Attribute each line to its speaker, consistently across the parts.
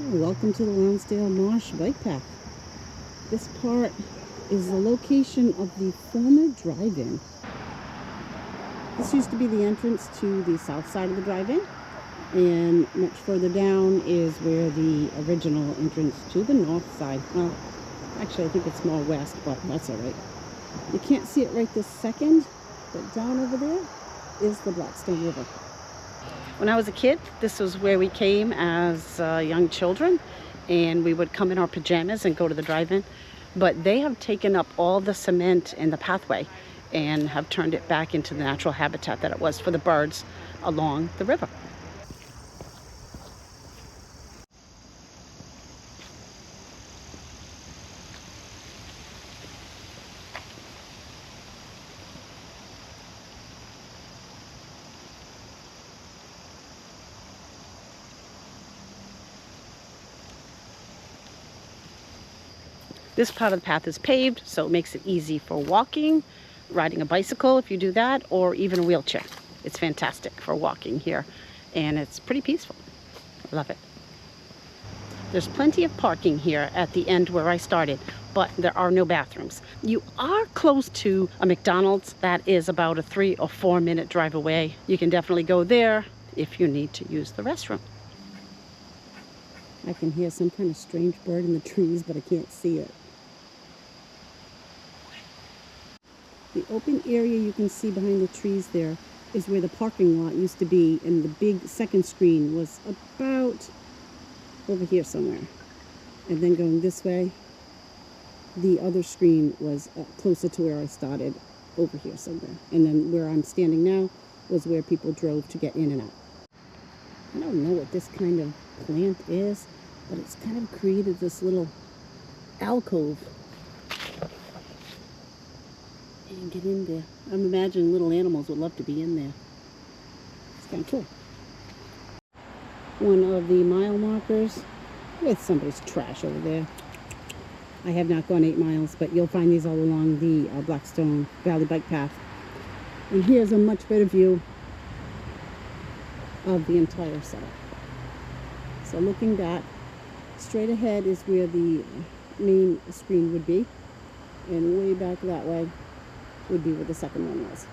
Speaker 1: Welcome to the Lonsdale Marsh Bike Path. This part is the location of the former drive-in. This used to be the entrance to the south side of the drive-in, and much further down is where the original entrance to the north side. Well, actually I think it's more west, but that's all right. You can't see it right this second, but down over there is the Blackstone River. When I was a kid, this was where we came as young children, and we would come in our pajamas and go to the drive-in. But they have taken up all the cement in the pathway and have turned it back into the natural habitat that it was for the birds along the river. This part of the path is paved, so it makes it easy for walking, riding a bicycle if you do that, or even a wheelchair. It's fantastic for walking here, and it's pretty peaceful. I love it. There's plenty of parking here at the end where I started, but there are no bathrooms. You are close to a McDonald's that is about a 3 or 4 minute drive away. You can definitely go there if you need to use the restroom. I can hear some kind of strange bird in the trees, but I can't see it. The open area you can see behind the trees there is where the parking lot used to be, and the big second screen was about over here somewhere. And then going this way, the other screen was closer to where I started, over here somewhere. And then where I'm standing now was where people drove to get in and out. I don't know what this kind of plant is, but it's kind of created this little alcove. And get in there. I'm imagining little animals would love to be in there. It's kind of cool. One of the mile markers with somebody's trash over there. I have not gone 8 miles, but you'll find these all along the Blackstone Valley Bike Path. And here's a much better view of the entire site. So looking back, straight ahead is where the main screen would be, and way back that way would be where the second one was.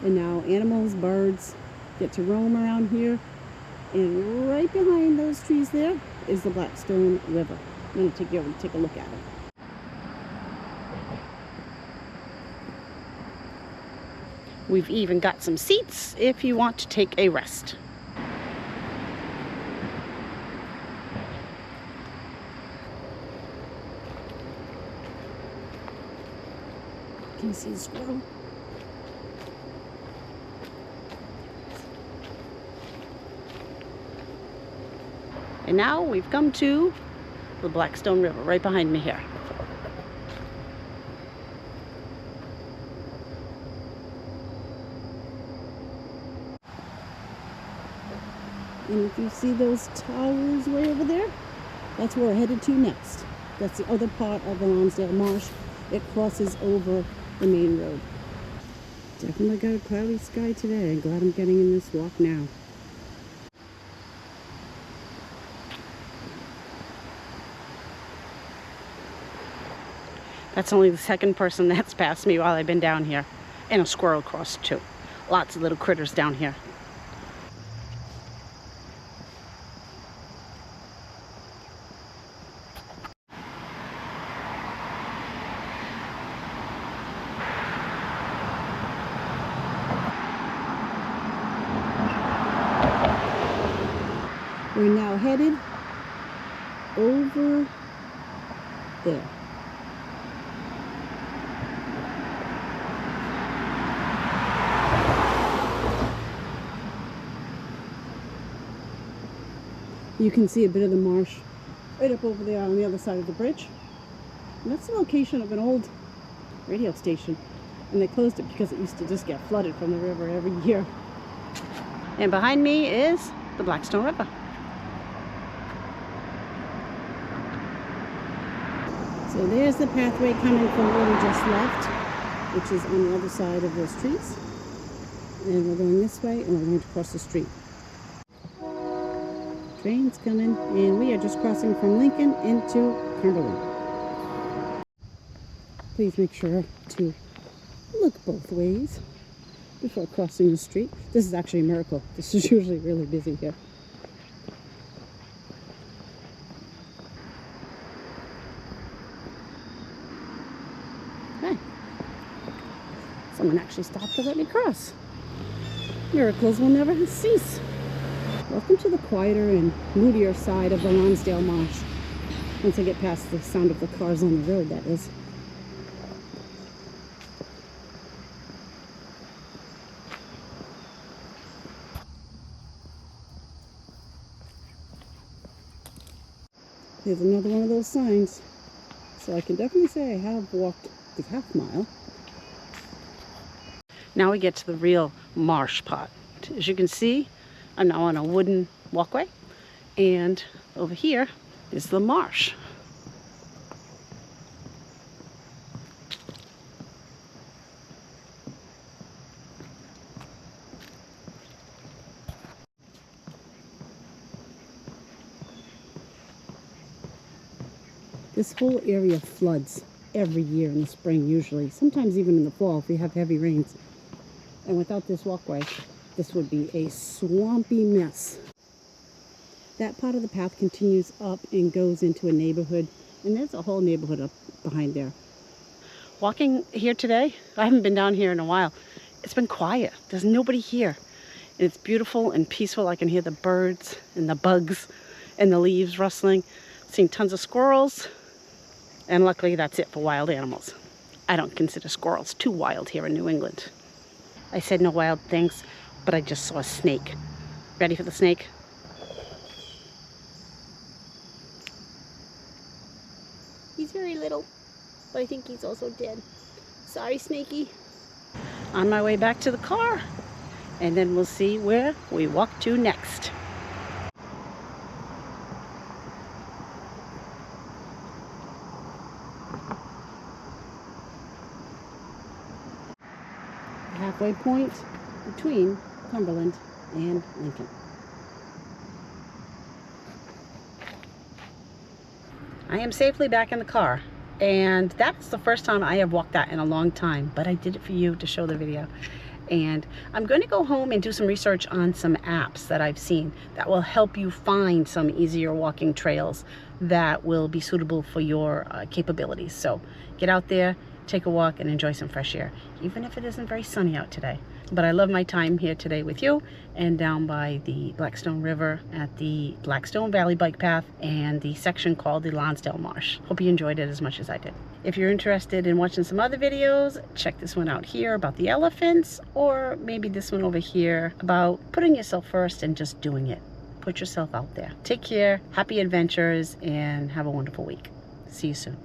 Speaker 1: And now animals, birds get to roam around here, and right behind those trees there is the Blackstone River. I'm going to take you over and take a look at it. We've even got some seats if you want to take a rest. Can you see the squirrel? And now we've come to the Blackstone River right behind me here. And if you see those towers way over there, that's where we're headed to next. That's the other part of the Lonsdale Marsh. It crosses over the main road. Definitely got a cloudy sky today. I'm glad I'm getting in this walk now. That's only the second person that's passed me while I've been down here. And a squirrel crossed too. Lots of little critters down here. We're now headed over there. You can see a bit of the marsh right up over there on the other side of the bridge. And that's the location of an old radio station. And they closed it because it used to just get flooded from the river every year. And behind me is the Blackstone River. So there's the pathway coming from where we just left, which is on the other side of those trees. And we're going this way, and we're going to cross the street. train's coming, and we are just crossing from Lincoln into Cumberland. Please make sure to look both ways before crossing the street. This is actually a miracle. This is usually really busy here. Hi. Someone actually stopped to let me cross. Miracles will never cease. Welcome to the quieter and moodier side of the Lonsdale Marsh. Once I get past the sound of the cars on the road, that is. Here's another one of those signs. So I can definitely say I have walked the half mile. Now we get to the real marsh part. As you can see, I'm now on a wooden walkway, and over here is the marsh. This whole area floods every year in the spring usually, sometimes even in the fall if we have heavy rains. And without this walkway, this would be a swampy mess. That part of the path continues up and goes into a neighborhood, and there's a whole neighborhood up behind there. Walking here today, I haven't been down here in a while. It's been quiet. There's nobody here. And it's beautiful and peaceful. I can hear the birds and the bugs and the leaves rustling. Seen tons of squirrels. And luckily that's it for wild animals. I don't consider squirrels too wild here in New England. I said no wild things, but I just saw a snake. Ready for the snake? He's very little, but I think he's also dead. Sorry, Snakey. On my way back to the car, and then we'll see where we walk to next. Halfway point between Cumberland and Lincoln. I am safely back in the car, and that's the first time I have walked that in a long time, but I did it for you to show the video. And I'm going to go home and do some research on some apps that I've seen that will help you find some easier walking trails that will be suitable for your capabilities. So get out there, take a walk, and enjoy some fresh air, even if it isn't very sunny out today. But I love my time here today with you and down by the Blackstone River at the Blackstone Valley Bike Path and the section called the Lonsdale Marsh. Hope you enjoyed it as much as I did. If you're interested in watching some other videos, check this one out here about the elephants, or maybe this one over here about putting yourself first and just doing it. Put yourself out there. Take care, happy adventures, and have a wonderful week. See you soon.